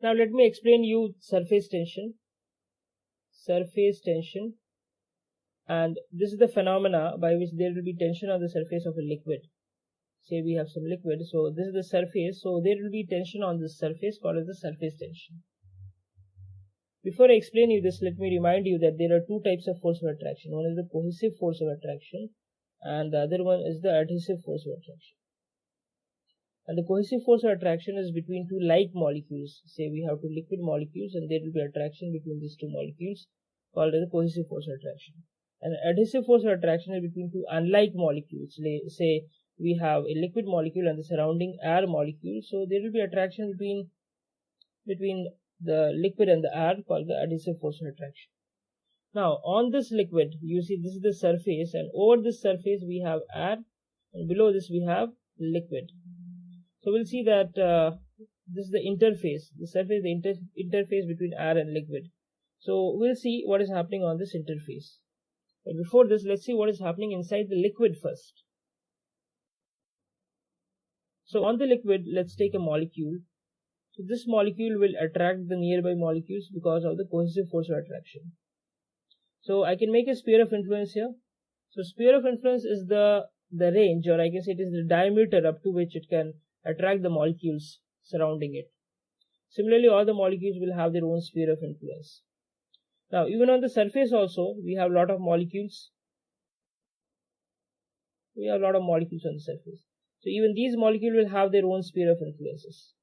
Now let me explain you surface tension. Surface tension, and this is the phenomena by which there will be tension on the surface of a liquid. Say we have some liquid, so this is the surface, so there will be tension on this surface called as the surface tension. Before I explain you this, let me remind you that there are two types of force of attraction. One is the cohesive force of attraction and the other one is the adhesive force of attraction. And the cohesive force of attraction is between two like molecules. Say we have two liquid molecules and there will be attraction between these two molecules called as the cohesive force of attraction. And adhesive force of attraction is between two unlike molecules. Say we have a liquid molecule and the surrounding air molecule, so there will be attraction between the liquid and the air called the adhesive force of attraction. Now on this liquid, you see this is the surface, and over this surface we have air, and below this we have liquid. So we'll see that this is the interface. The surface is the interface between air and liquid. So we'll see what is happening on this interface. But before this, let's see what is happening inside the liquid first. So on the liquid, let's take a molecule. So this molecule will attract the nearby molecules because of the cohesive force of attraction. So I can make a sphere of influence here. So sphere of influence is the range, or I guess it is the diameter up to which it can attract the molecules surrounding it. Similarly, all the molecules will have their own sphere of influence. Now even on the surface also, we have a lot of molecules. We have a lot of molecules on the surface. So even these molecules will have their own sphere of influences.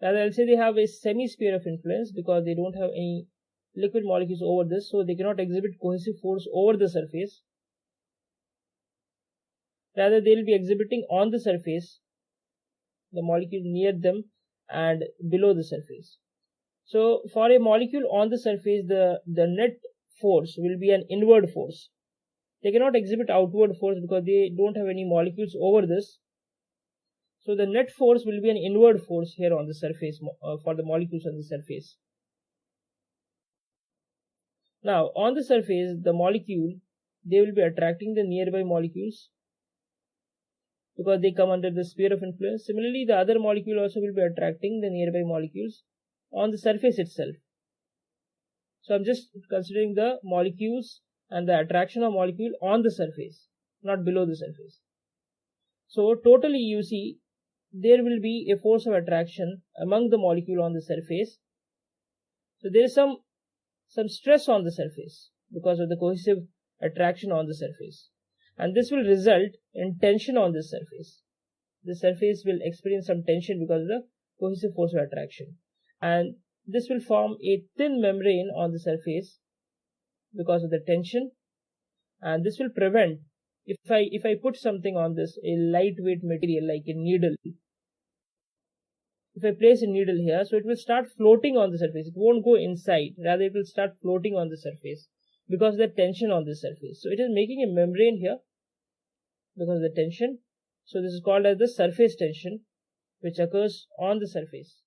Rather, I'll say they have a semi-sphere of influence because they don't have any liquid molecules over this, so they cannot exhibit cohesive force over the surface. Rather, they will be exhibiting on the surface, the molecule near them and below the surface. So for a molecule on the surface, the net force will be an inward force. They cannot exhibit outward force because they don't have any molecules over this. So the net force will be an inward force here on the surface for the molecules on the surface. Now on the surface, the molecule, they will be attracting the nearby molecules because they come under the sphere of influence. Similarly, the other molecule also will be attracting the nearby molecules on the surface itself. So I'm just considering the molecules and the attraction of molecule on the surface, not below the surface. So totally you see there will be a force of attraction among the molecule on the surface. So there is some stress on the surface because of the cohesive attraction on the surface, and this will result in tension on this surface. The surface will experience some tension because of the cohesive force of attraction, and this will form a thin membrane on the surface because of the tension, and this will prevent, if I put something on this, a lightweight material like a needle, if I place a needle here, so it will start floating on the surface. It won't go inside, rather it will start floating on the surface because of the tension on the surface. So it is making a membrane here because of the tension. So this is called as the surface tension, which occurs on the surface.